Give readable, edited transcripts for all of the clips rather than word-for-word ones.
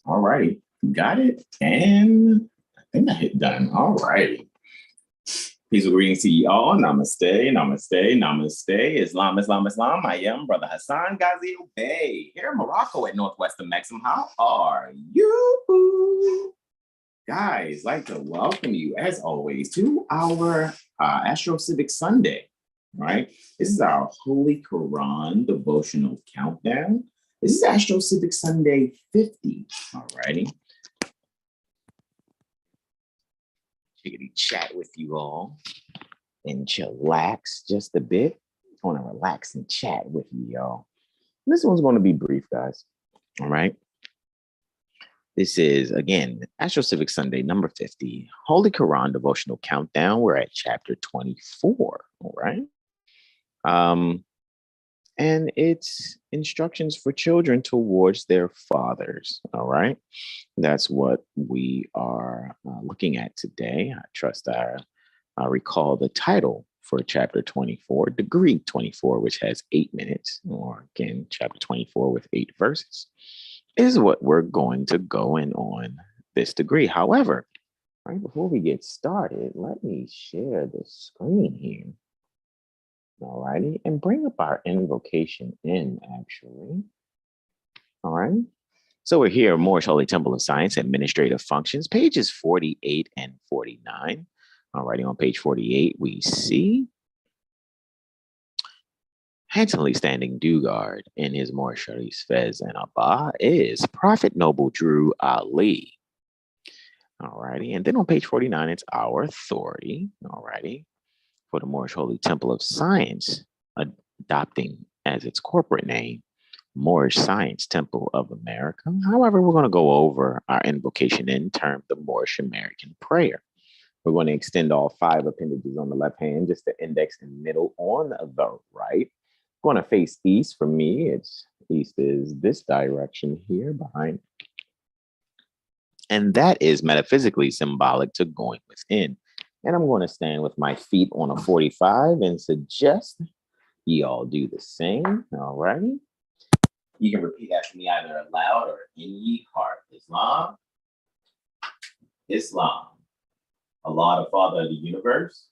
All right, got it. And I think I hit done. All right. Peace and greetings to you all. Namaste, namaste, namaste. Islam, Islam, Islam. I am Brother Hasan Ghaziel Bey here in Morocco at Northwestern Maxim. How are you? Guys, like to welcome you, as always, to our AstroCivics Sunday, right? This is our Holy Koran Devotional Countdown. This is AstroCivics Sunday 50, all righty? Chickadee chat with you all and chillax just a bit. I want to relax and chat with you, y'all. This one's going to be brief, guys, all right? This is, again, AstroCivics Sunday, number 50, Holy Koran Devotional Countdown. We're at chapter 24, all right? And it's instructions for children towards their fathers, all right? That's what we are looking at today. I trust I recall the title for chapter 24, degree 24, which has 8 minutes, or again, chapter 24 with 8 verses. Is what we're going to go in on this degree. However, right before we get started, let me share the screen here. All righty, and bring up our invocation in, actually. All right. So we're here, Moorish Holy Temple of Science, Administrative Functions, pages 48 and 49. All righty, on page 48, we see handsomely standing due guard in his Moorish Sharif fez and abba is Prophet Noble Drew Ali. All righty, and then on page 49, it's our authority, all righty, for the Moorish Holy Temple of Science, adopting as its corporate name, Moorish Science Temple of America. However, we're going to go over our invocation in term, the Moorish American prayer. We're going to extend all 5 appendages on the left hand, just the index and middle on the right. Going to face east. For me, it's east is this direction here behind. And that is metaphysically symbolic to going within. And I'm going to stand with my feet on a 45 and suggest you all do the same. All righty. You can repeat after me either aloud or in ye heart. Islam. Islam. Allah, the Father of the universe.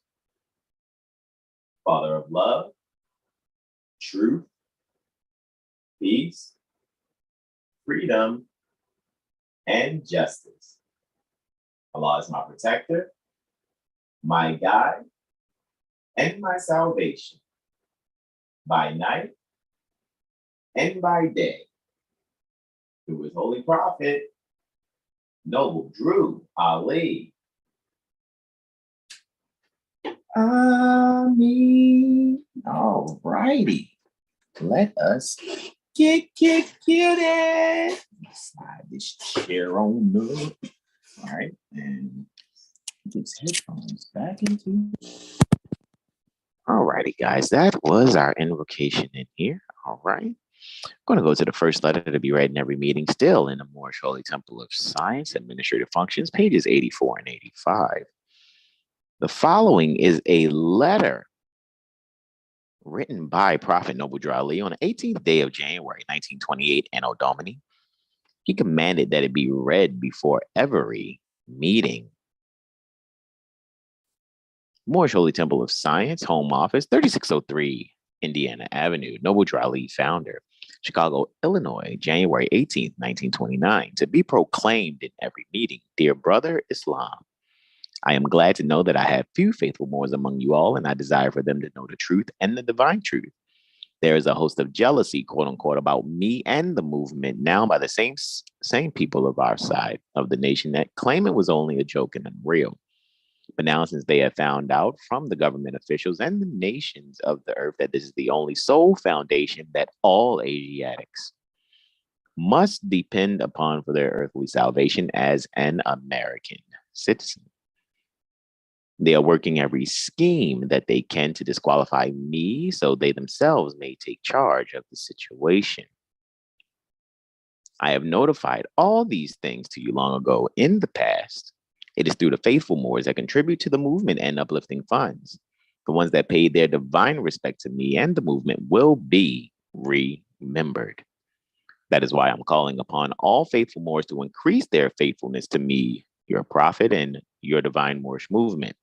Father of love. Truth, peace, freedom, and justice. Allah is my protector, my guide, and my salvation, by night and by day. Through his holy prophet, Noble Drew Ali. Ameen. All righty. Let us get it. Slide this chair on up. All right. And these headphones back into. All righty, guys. That was our invocation in here. All right. I'm going to go to the first letter to be read in every meeting, still in the Moorish Holy Temple of Science, Administrative Functions, pages 84 and 85. The following is a letter written by Prophet Noble Drew Ali on the 18th day of January, 1928, Anno Domini. He commanded that it be read before every meeting. Moorish Holy Temple of Science, Home Office, 3603 Indiana Avenue, Noble Drew Ali, founder, Chicago, Illinois, January 18th, 1929, to be proclaimed in every meeting. Dear brother Islam, I am glad to know that I have few faithful Moors among you all, and I desire for them to know the truth and the divine truth. There is a host of jealousy, quote unquote, about me and the movement now by the same people of our side of the nation that claim it was only a joke and unreal. But now, since they have found out from the government officials and the nations of the earth that this is the only sole foundation that all Asiatics must depend upon for their earthly salvation as an American citizen, they are working every scheme that they can to disqualify me so they themselves may take charge of the situation. I have notified all these things to you long ago in the past. It is through the faithful Moors that contribute to the movement and uplifting funds. The ones that paid their divine respect to me and the movement will be remembered. That is why I'm calling upon all faithful Moors to increase their faithfulness to me, your prophet, and your divine Moorish movement.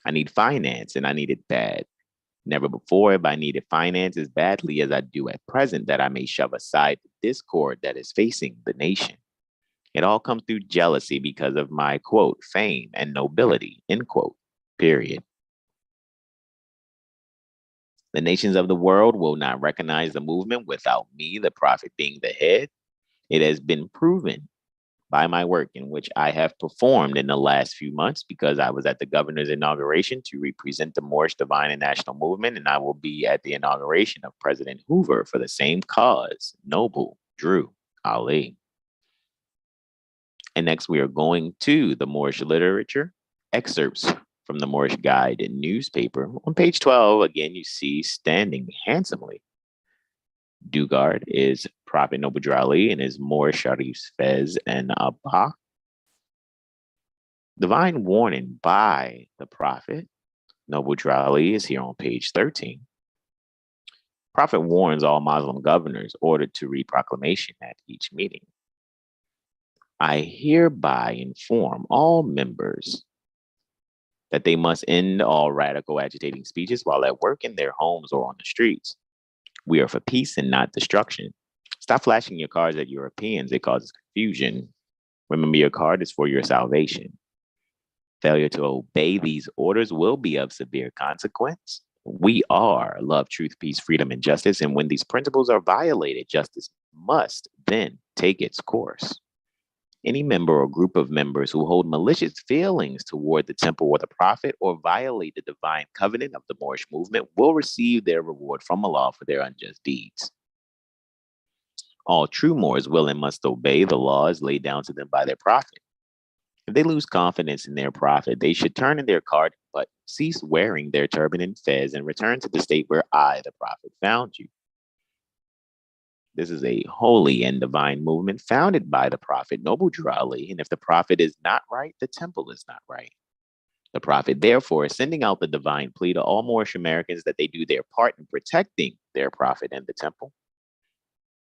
I need finance, and I need it bad. Never before have I needed finance as badly as I do at present, that I may shove aside the discord that is facing the nation. It all comes through jealousy because of my, quote, fame and nobility, end quote, period. The nations of the world will not recognize the movement without me, the prophet, being the head. It has been proven by my work in which I have performed in the last few months, because I was at the governor's inauguration to represent the Moorish Divine and National Movement, and I will be at the inauguration of President Hoover for the same cause, Noble Drew Ali. And next we are going to the Moorish literature, excerpts from the Moorish Guide and newspaper. On page 12, again, you see standing handsomely. Dugard is Prophet Noble Drew Ali and his Moor Sharifs Fez and Abba. Divine warning by the Prophet Noble Drew Ali is here on page 13. Prophet warns all Muslim governors ordered to read proclamation at each meeting. I hereby inform all members that they must end all radical agitating speeches while at work, in their homes, or on the streets. We are for peace and not destruction. Stop flashing your cards at Europeans. It causes confusion. Remember, your card is for your salvation. Failure to obey these orders will be of severe consequence. We are love, truth, peace, freedom, and justice. And when these principles are violated, justice must then take its course. Any member or group of members who hold malicious feelings toward the temple or the prophet, or violate the divine covenant of the Moorish movement, will receive their reward from Allah for their unjust deeds. All true Moors will and must obey the laws laid down to them by their prophet. If they lose confidence in their prophet, they should turn in their card, but cease wearing their turban and fez, and return to the state where I, the prophet, found you. This is a holy and divine movement founded by the prophet Noble Drew Ali, and if the prophet is not right, the temple is not right. The prophet, therefore, is sending out the divine plea to all Moorish Americans that they do their part in protecting their prophet and the temple.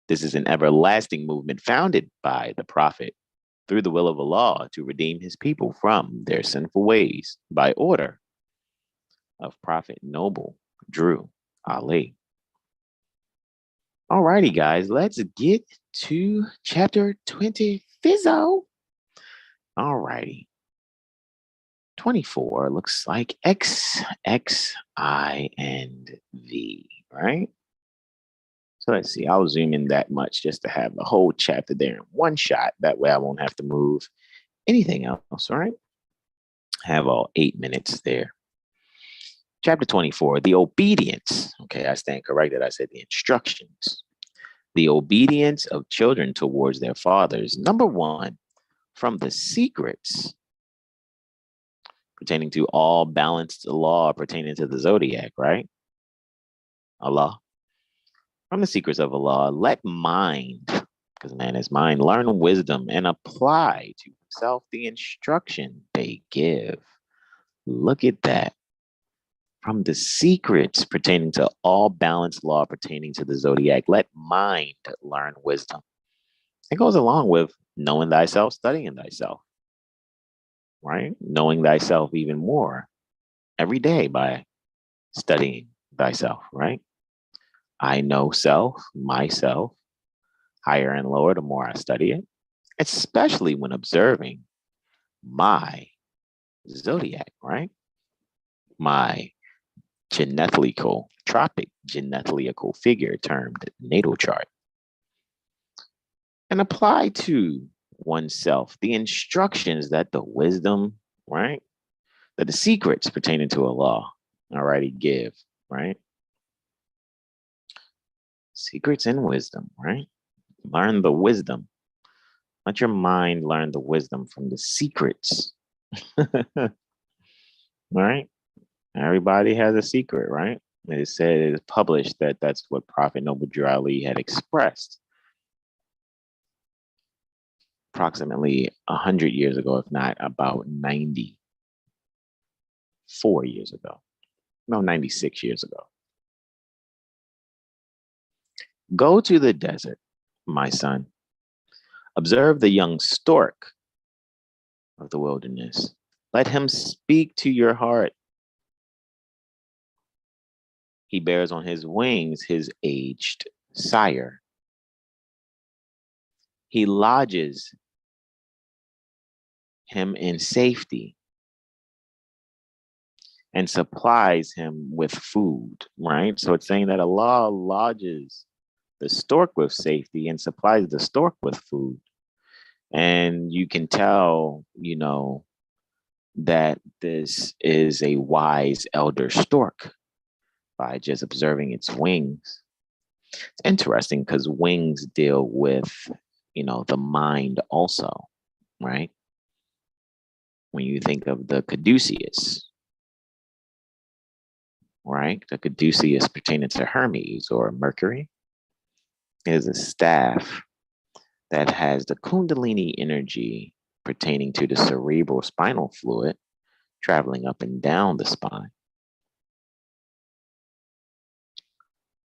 This is an everlasting movement founded by the prophet through the will of Allah to redeem his people from their sinful ways by order of Prophet Noble Drew Ali. Alrighty, guys, let's get to chapter 20. Fizzo. Alrighty. 24 looks like XXIV, right? So let's see. I'll zoom in that much just to have the whole chapter there in one shot. That way I won't have to move anything else, all right? Have all 8 minutes there. Chapter 24, the obedience. Okay, I stand corrected. I said the instructions. The obedience of children towards their fathers. Number 1, from the secrets pertaining to all balanced law pertaining to the zodiac, right? Allah. From the secrets of Allah, let mind, because man is mind, learn wisdom and apply to himself the instruction they give. Look at that. From the secrets pertaining to all balanced law pertaining to the zodiac, let mind learn wisdom. It goes along with knowing thyself, studying thyself, right? Knowing thyself even more every day by studying thyself, right? I know self, myself, higher and lower the more I study it, especially when observing my zodiac, right? My tropic genethlical figure termed natal chart. And apply to oneself the instructions that the wisdom, right? That the secrets pertaining to Allah already give, right? Secrets and wisdom, right? Learn the wisdom. Let your mind learn the wisdom from the secrets. All right? Everybody has a secret, right? It is said, it is published that that's what Prophet Noble Drew Ali had expressed approximately 100 years ago, if not about 94 years ago. No, 96 years ago. Go to the desert my son. Observe the young stork of the wilderness. Let him speak to your heart. He bears on his wings his aged sire. He lodges him in safety and supplies him with food, right? So it's saying that Allah lodges the stork with safety and supplies the stork with food. And you can tell, that this is a wise elder stork by just observing its wings. It's interesting because wings deal with, the mind also, right? When you think of the caduceus, right? The caduceus pertaining to Hermes or Mercury is a staff that has the Kundalini energy pertaining to the cerebral spinal fluid traveling up and down the spine,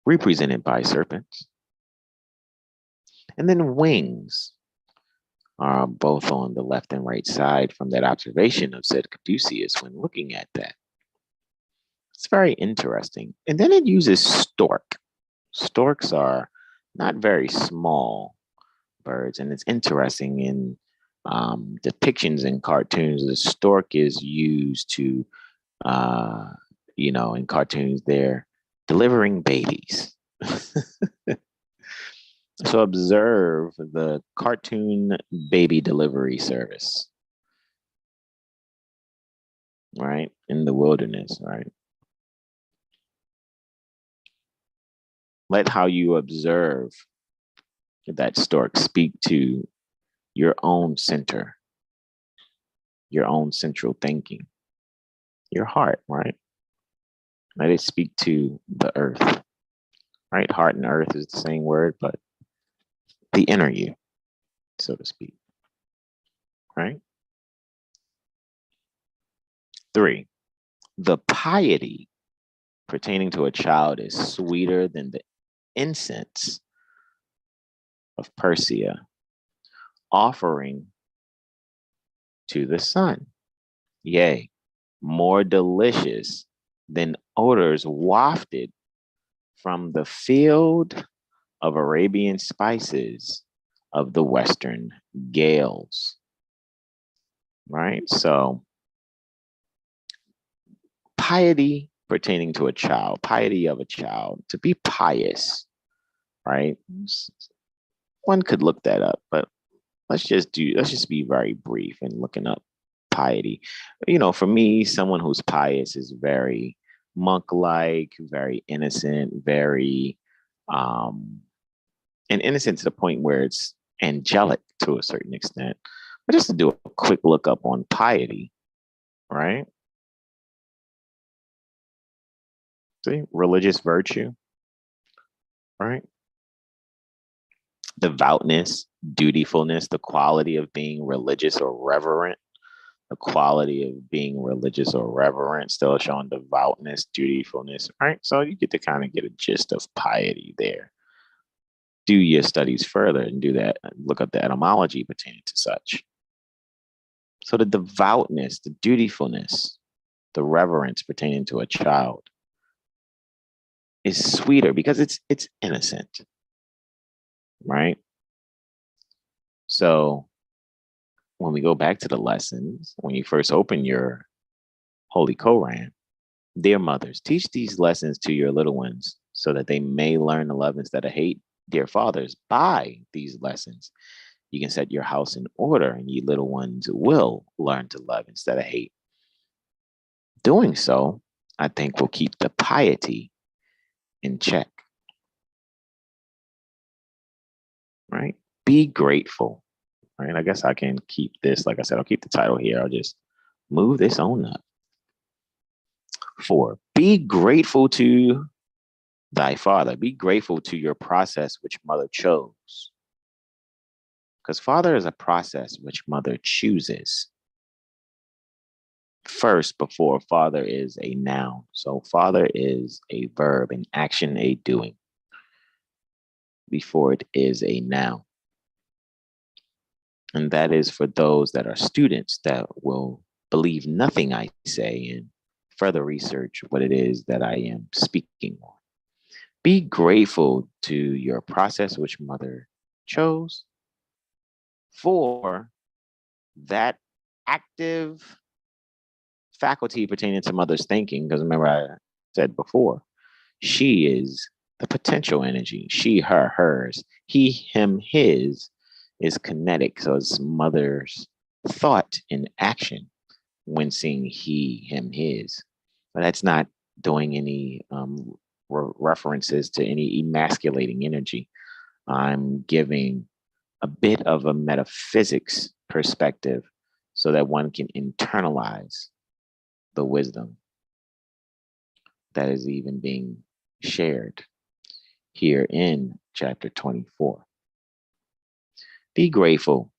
represented by serpents. And then wings are both on the left and right side from that observation of said caduceus when looking at that. It's very interesting. And then it uses stork. Storks are not very small birds, and it's interesting in depictions in cartoons. The stork is used to, in cartoons, they're delivering babies. So observe the cartoon baby delivery service, right? In the wilderness, right? Let how you observe that stork speak to your own center, your own central thinking, your heart, right? Let it speak to the earth, right? Heart and earth is the same word, but the inner you, so to speak, right? 3, the piety pertaining to a child is sweeter than the incense of Persia offering to the sun. Yea, more delicious than odors wafted from the field of Arabian spices of the western gales, right? So piety pertaining to a child, piety of a child, to be pious, right? One could look that up, but let's just be very brief in looking up piety. For me, someone who's pious is very monk-like, very innocent, very and innocent to the point where it's angelic to a certain extent. But just to do a quick look up on piety, right? See, religious virtue, right? Devoutness, dutifulness, the quality of being religious or reverent, the quality of being religious or reverent, still showing devoutness, dutifulness, right? So you get to kind of get a gist of piety there. Do your studies further and do that, look up the etymology pertaining to such. So the devoutness, the dutifulness, the reverence pertaining to a child is sweeter because it's innocent, right? So when we go back to the lessons, when you first open your Holy Koran, dear mothers, teach these lessons to your little ones so that they may learn to love instead of hate. Dear fathers, by these lessons, you can set your house in order and you little ones will learn to love instead of hate. Doing so, I think, will keep the piety in check, right? Be grateful, right? I guess I can keep this, like I said, I'll keep the title here. I'll just move this on up. 4, be grateful to thy father. Be grateful to your process which mother chose. Because father is a process which mother chooses first before father is a noun. So father is a verb, an action, a doing. before it is a noun. And that is for those that are students that will believe nothing I say and further research what it is that I am speaking on. Be grateful to your process, which mother chose, for that active faculty pertaining to mother's thinking. Because remember, I said before, she is the potential energy. She, her, hers. He, him, his is kinetic. So it's mother's thought in action when seeing he, him, his. But that's not doing any references to any emasculating energy. I'm giving a bit of a metaphysics perspective so that one can internalize the wisdom that is even being shared here in chapter 24. Be grateful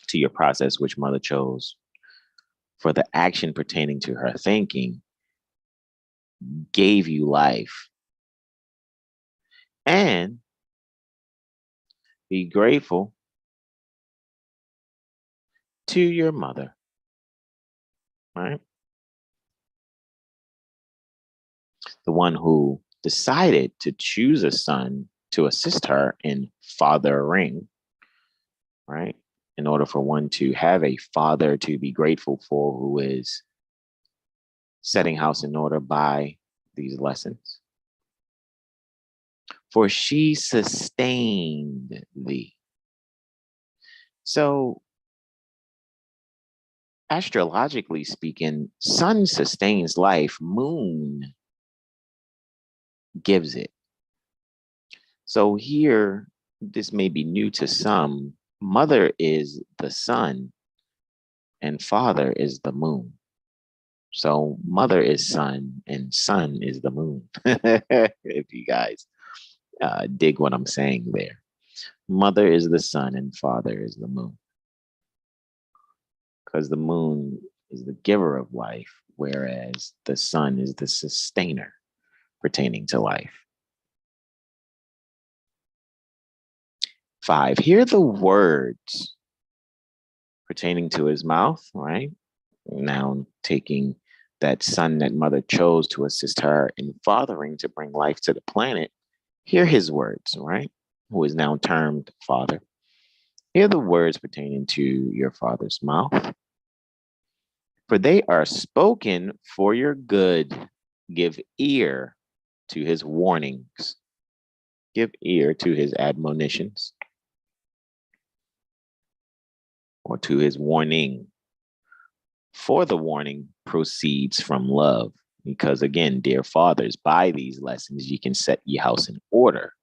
to your process, which mother chose, for the action pertaining to her thinking gave you life. And be grateful to your mother, right? The one who decided to choose a son to assist her in fathering, right? In order for one to have a father to be grateful for, who is setting house in order by these lessons. For she sustained thee. So, astrologically speaking, sun sustains life, moon gives it. So here, this may be new to some. Mother is the sun and father is the moon. So mother is sun and sun is the moon. If you guys dig what I'm saying there. Mother is the sun and father is the moon. Because the moon is the giver of life, whereas the sun is the sustainer pertaining to life. 5, hear the words pertaining to his mouth, right? Now taking that son that mother chose to assist her in fathering to bring life to the planet, hear his words, right? Who is now termed father. Hear the words pertaining to your father's mouth. For they are spoken for your good. Give ear to his warnings. Give ear to his admonitions. Or to his warning. For the warning proceeds from love. Because again, dear fathers, by these lessons, you can set your house in order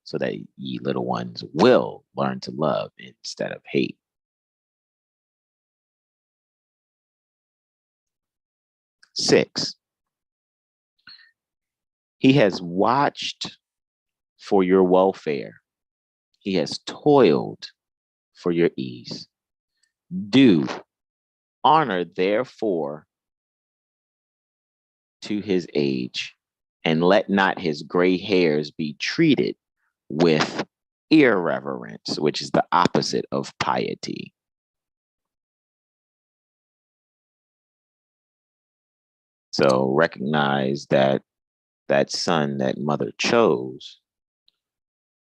so that ye little ones will learn to love instead of hate. 6, he has watched for your welfare. He has toiled for your ease. Do honor, therefore, to his age, and let not his gray hairs be treated with irreverence, which is the opposite of piety. So recognize that that son that mother chose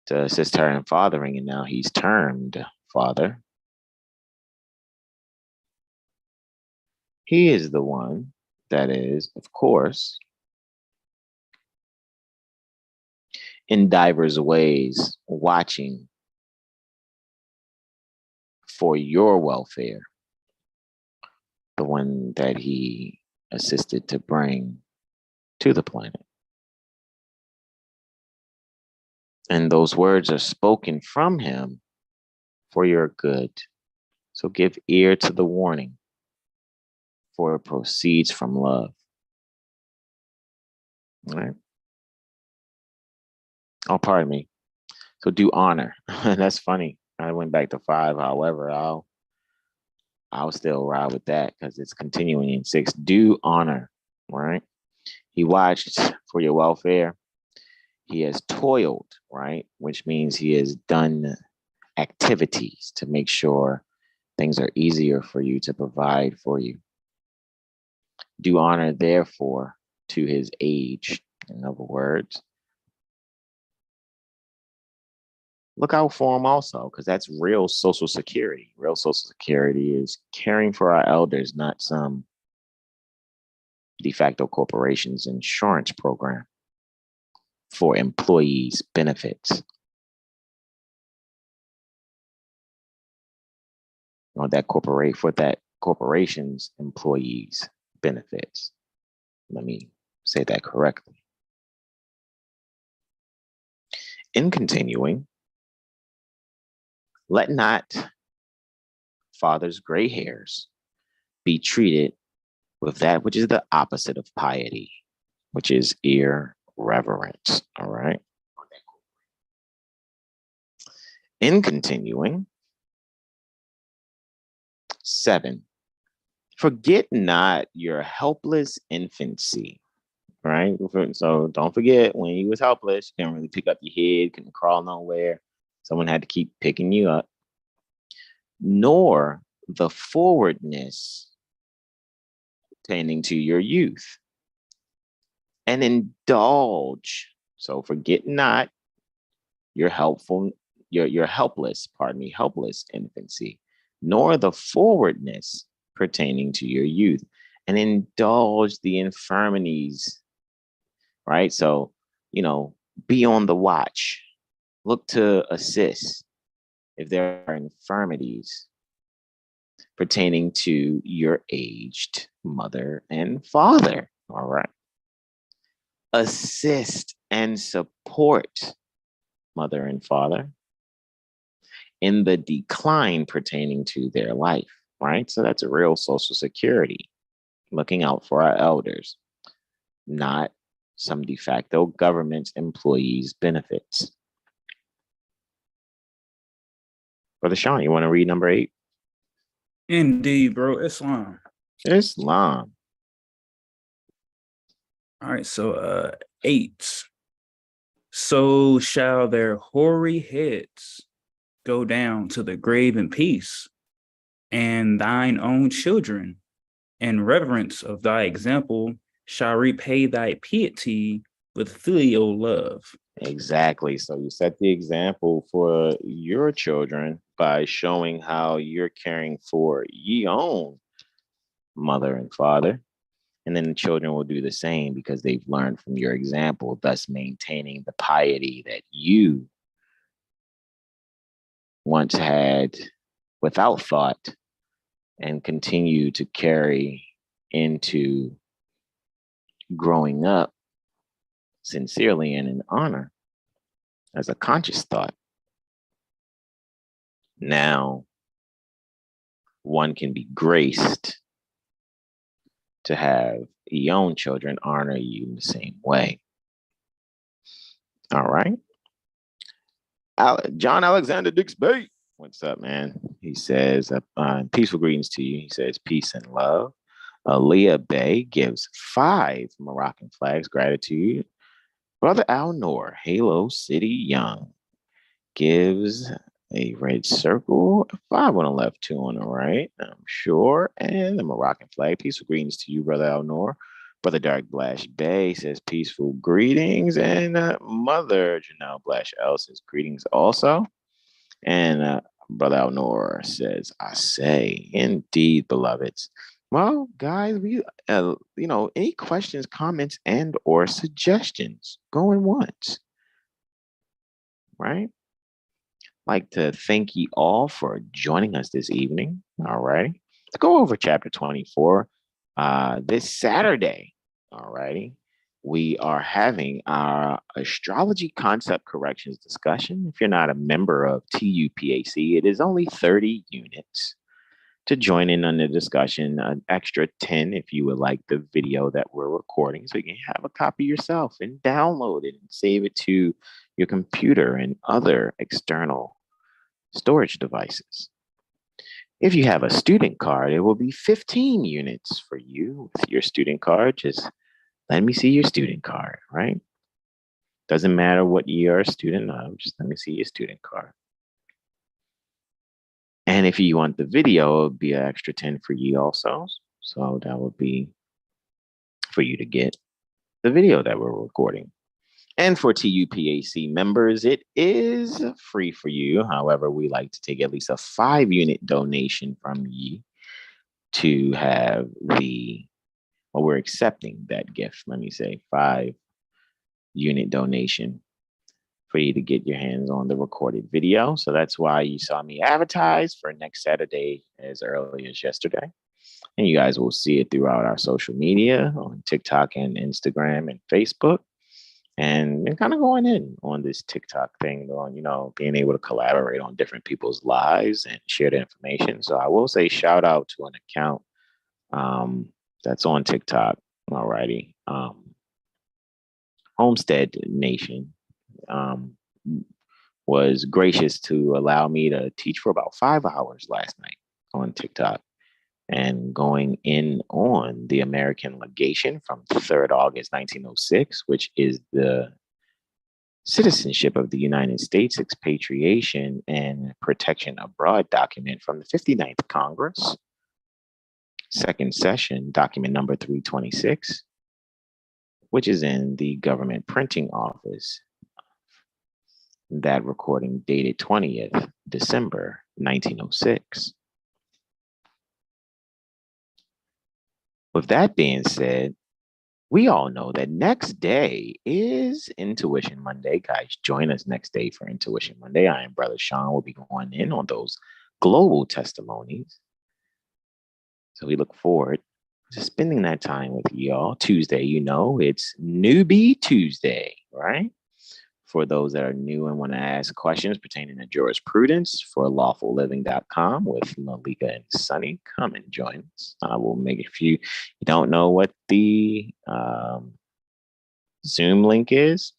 to assist her in fathering, and now he's termed father. He is the one that is, of course, in diverse ways, watching for your welfare, the one that he assisted to bring to the planet. And those words are spoken from him for your good. So give ear to the warning, for it proceeds from love. All right. Oh, pardon me. So do honor. That's funny. I went back to 5. However, I'll still ride with that because it's continuing in 6. Do honor, right? He watched for your welfare. He has toiled, right? Which means he has done activities to make sure things are easier for you, to provide for you. Do honor, therefore, to his age. In other words, look out for him also, because that's real Social Security. Real Social Security is caring for our elders, not some de facto corporation's insurance program for employees' benefits. Or that corporation's employees' benefits. Let me say that correctly. In continuing, let not father's gray hairs be treated with that which is the opposite of piety, which is irreverence. All right. In continuing, 7, forget not your helpless infancy. Right. So don't forget, when you was helpless, you couldn't really pick up your head, couldn't crawl nowhere. Someone had to keep picking you up. Nor the forwardness pertaining to your youth, and indulge. So forget not your helpless infancy, nor the forwardness pertaining to your youth, and indulge the infirmities. Right? So, be on the watch. Look to assist if there are infirmities pertaining to your aged mother and father. All right. Assist and support mother and father in the decline pertaining to their life. Right? So that's a real Social Security. Looking out for our elders, not some de facto government employees' benefits. Brother Sean, you want to read number 8? Indeed, bro. Islam. Islam. All right, so 8. So shall their hoary heads go down to the grave in peace, and thine own children, in reverence of thy example, shall repay thy piety with filial love. Exactly. So you set the example for your children by showing how you're caring for your own mother and father. And then the children will do the same because they've learned from your example, thus maintaining the piety that you once had without thought and continue to carry into growing up sincerely and in honor as a conscious thought. Now, one can be graced to have your own children honor you in the same way. All right. John Alexander Dix Bay. What's up, man? He says, peaceful greetings to you. He says, peace and love. Aaliyah Bay gives 5 Moroccan flags, gratitude. Brother Al Noor, Halo City Young, gives a red circle, 5 on the left, 2 on the right, I'm sure, and the Moroccan flag. Peaceful greetings to you, Brother Al Noor. Brother Dark Blash Bay says peaceful greetings, and Mother Janelle Blash L says greetings also. And Brother Al Noor says, I say, indeed, beloveds. Well, guys, we, any questions, comments, and or suggestions going once, right? Like to thank you all for joining us this evening. All right. To go over chapter 24 this Saturday. All righty. We are having our astrology concept corrections discussion. If you're not a member of TUPAC, it is only 30 units. To join in on the discussion, an extra 10 if you would like the video that we're recording, so you can have a copy yourself and download it and save it to your computer and other external storage devices. If you have a student card, it will be 15 units for you with your student card. Just let me see your student card, right? Doesn't matter what you're a student of, just let me see your student card. And if you want the video, it would be an extra 10 for you also. So that would be for you to get the video that we're recording. And for TUPAC members, it is free for you. However, we like to take at least a 5-unit donation from you to have we're accepting that gift. Let me say 5-unit donation for you to get your hands on the recorded video. So that's why you saw me advertise for next Saturday as early as yesterday. And you guys will see it throughout our social media on TikTok and Instagram and Facebook. And kind of going in on this TikTok thing, on, being able to collaborate on different people's lives and share the information. So I will say shout out to an account that's on TikTok. Alrighty. Homestead Nation was gracious to allow me to teach for about 5 hours last night on TikTok and going in on the American legation from 3rd August 1906, which is the citizenship of the United States, expatriation and protection abroad document from the 59th Congress, 2nd session, document number 326, which is in the government printing office. That recording dated 20th December 1906. With that being said, we all know that next day is Intuition Monday. Guys, join us next day for Intuition Monday. I am Brother Sean. Will be going in on those global testimonies. So we look forward to spending that time with y'all. Tuesday, it's Newbie Tuesday, right? For those that are new and want to ask questions pertaining to jurisprudence for lawfulliving.com with Malika and Sunny, come and join us. I will make it if you don't know what the Zoom link is,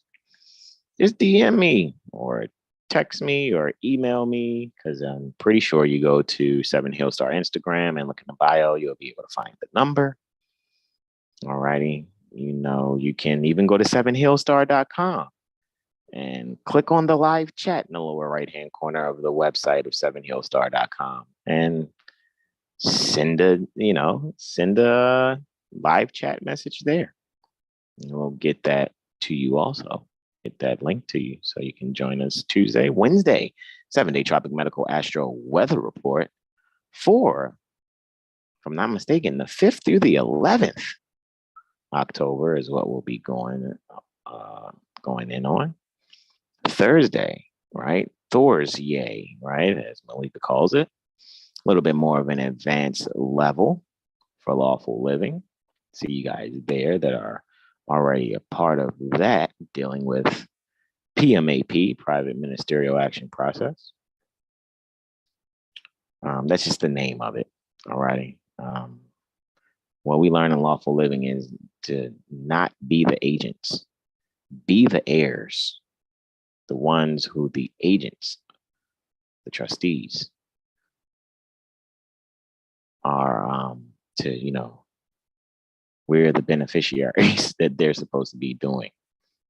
just DM me or text me or email me, because I'm pretty sure you go to 7 Hillstar Instagram and look in the bio, you'll be able to find the number. Alrighty. You can even go to 7hillstar.com. and click on the live chat in the lower right-hand corner of the website of 7hillstar.com and send a live chat message there. And we'll get that to you also. Get that link to you so you can join us Tuesday, Wednesday, 7-day Tropic Medical Astro Weather Report for, if I'm not mistaken, the 5th through the 11th October is what we'll be going in on. Thursday, right? Thor's Yay, right? As Malika calls it. A little bit more of an advanced level for lawful living. See you guys there that are already a part of that, dealing with PMAP, Private Ministerial Action Process. That's just the name of it. All righty. What we learn in lawful living is to not be the agents, be the heirs. The ones who the agents, the trustees, are we're the beneficiaries that they're supposed to be doing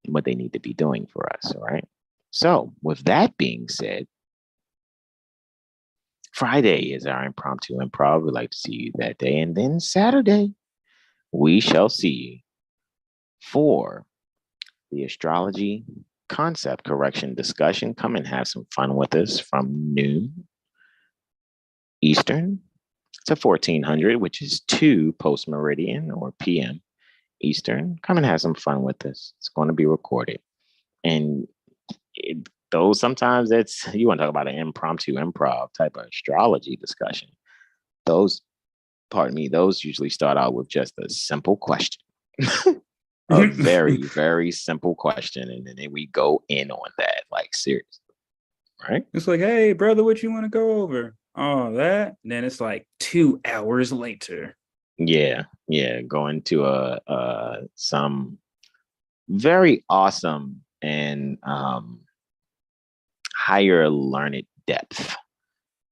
what they need to be doing for us. All right. So with that being said, Friday is our impromptu improv. We'd like to see you that day. And then Saturday, we shall see you for the astrology concept correction discussion. Come and have some fun with us from noon Eastern to 1400, which is 2 post meridian or PM Eastern. Come and have some fun with us. It's going to be recorded. And though sometimes you want to talk about an impromptu improv type of astrology discussion. Those usually start out with just a simple question. A very, very simple question. And then we go in on that, like seriously. Right? It's like, hey, brother, what you want to go over? Oh, that? And then it's like 2 hours later. Yeah. Going to some very awesome and higher learned depth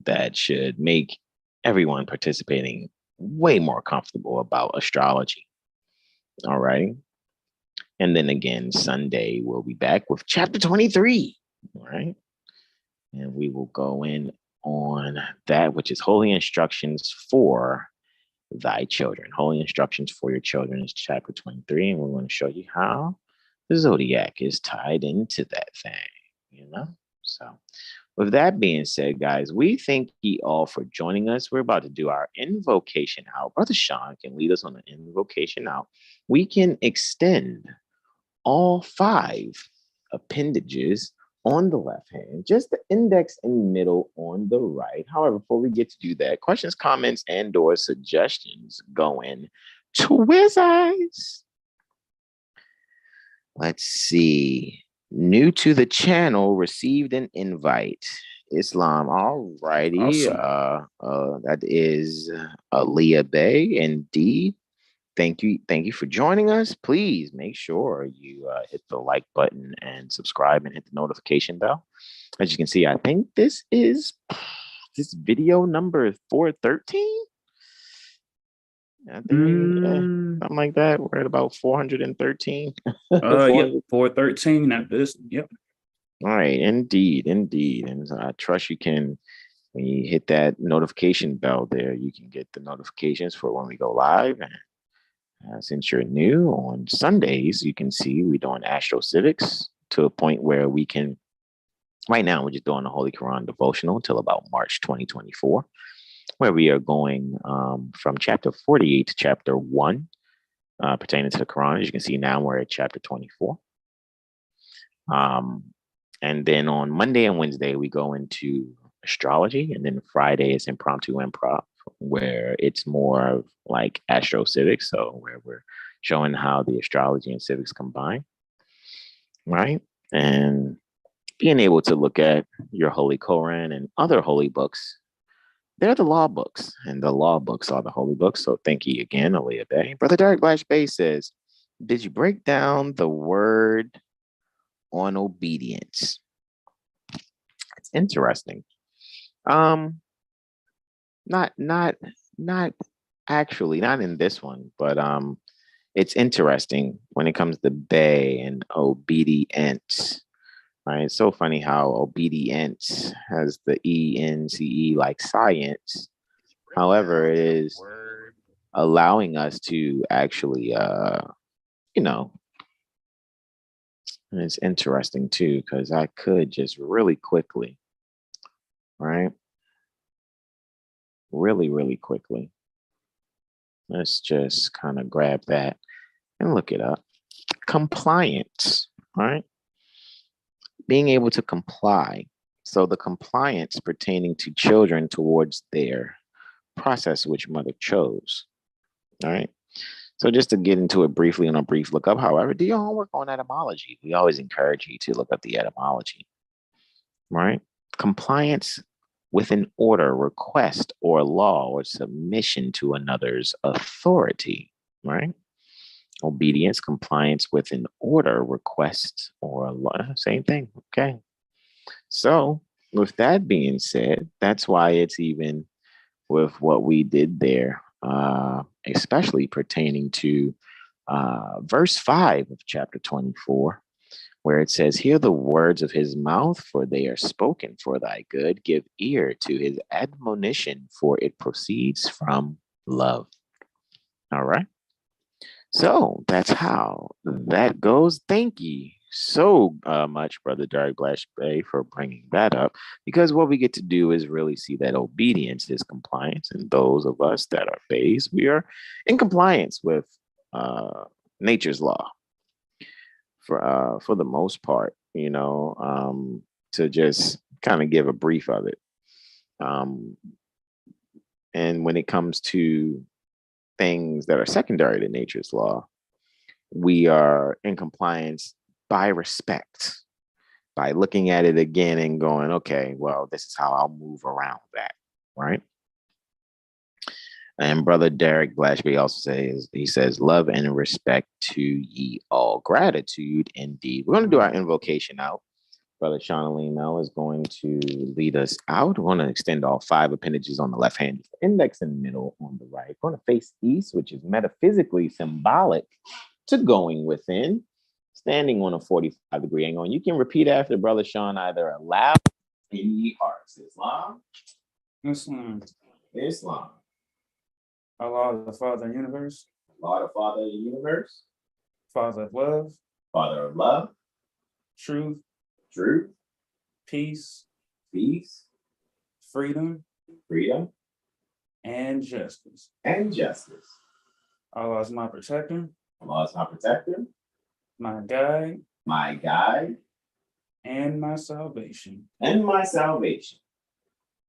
that should make everyone participating way more comfortable about astrology. All right. And then again, Sunday, we'll be back with chapter 23. All right. And we will go in on that, which is Holy Instructions for Thy Children. Holy Instructions for Your Children is chapter 23. And we're going to show you how the Zodiac is tied into that thing, So with that being said, guys, we thank you all for joining us. We're about to do our invocation out. Brother Sean can lead us on the invocation out. We can extend all 5 appendages on the left hand, just the index and middle on the right. However, before we get to do that, questions, comments, and/or suggestions going to Wizards. Let's see. New to the channel, received an invite. Islam, all righty. Awesome. That is Aaliyah Bey, indeed. Thank you for joining us. Please make sure you hit the like button and subscribe and hit the notification bell. As you can see, I think this is video number 413. I think something like that. We're at about 413. Yep, 413. Not this. Yep. All right, indeed. And I trust you can, when you hit that notification bell there, you can get the notifications for when we go live. And since you're new, on Sundays, you can see we're doing AstroCivics to a point where we can, right now, we're just doing the Holy Koran Devotional until about March 2024, where we are going from chapter 48 to chapter 1 pertaining to the Quran. As you can see now, we're at chapter 24. And then on Monday and Wednesday, we go into astrology. And then Friday is impromptu improv, where it's more like AstroCivics. So where we're showing how the astrology and civics combine, right? And being able to look at your Holy Koran and other holy books. They're the law books, and the law books are the holy books. So thank you again, Aaliyah Bey. Brother Derek Bey says, did you break down the word on obedience? It's interesting. Not actually, not in this one, but it's interesting when it comes to Bay and obedience. Right? It's so funny how obedience has the ENCE like science. However, it is allowing us to actually, and it's interesting too, because I could just really quickly, right? Really quickly. Let's just kind of grab that and look it up. Compliance, right? Being able to comply. So the compliance pertaining to children towards their process which mother chose. All right. So just to get into it briefly on a brief lookup, however, do your homework on etymology. We always encourage you to look up the etymology. Right? Compliance with an order, request, or law, or submission to another's authority. Right? Obedience, compliance with an order, request, or law. Same thing. Okay. So with that being said, that's why it's even with what we did there, especially pertaining to verse 5 of chapter 24, where it says, hear the words of his mouth, for they are spoken for thy good. Give ear to his admonition, for it proceeds from love. All right. So that's how that goes. Thank you so much, Brother Derek Bey, for bringing that up, because what we get to do is really see that obedience is compliance. And those of us that are Bays, we are in compliance with nature's law for the most part, to just kind of give a brief of it. And when it comes to things that are secondary to nature's law, we are in compliance by respect, by looking at it again and going, okay, well, this is how I'll move around that, right? And Brother Derek Bey also says, love and respect to ye all. Gratitude indeed. We're going to do our invocation out. Brother Sean now is going to lead us out. We're going to extend all 5 appendages on the left hand, index and middle on the right. We're going to face east, which is metaphysically symbolic to going within. standing on a 45-degree angle. And you can repeat after Brother Sean either aloud or in the hearts. Islam. Islam. Islam. Allah, the Father of the universe. Allah, the Father of the universe. Father of love. Father of love. Truth. Truth. Peace. Peace. Freedom. Freedom. And justice. And justice. Allah is my protector. Allah is my protector. My guide. My guide. And my salvation. And my salvation.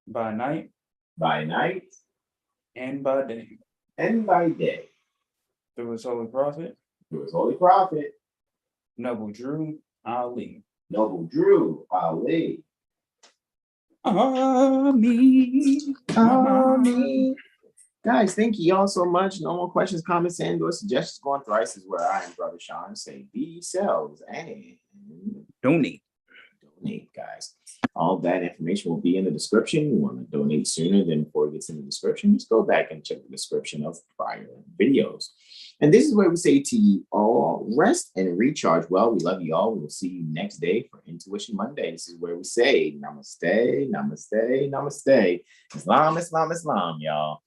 By night. By night. And by day. And by day. Through his holy prophet. Through his holy prophet. Noble Drew Ali. Noble Drew Ali. Amen. Amen. Guys, thank you all so much. No more questions, comments, and or suggestions going thrice is where I am, Brother Sean. Say be yourselves and Donate. Donate, guys. All that information will be in the description. You want to donate sooner than before it gets in the description, just go back and check the description of prior videos. And this is where we say to you all, rest and recharge well. We love you all. We will see you next day for Intuition Monday. This is where we say namaste, namaste, namaste. Islam, Islam, Islam, y'all.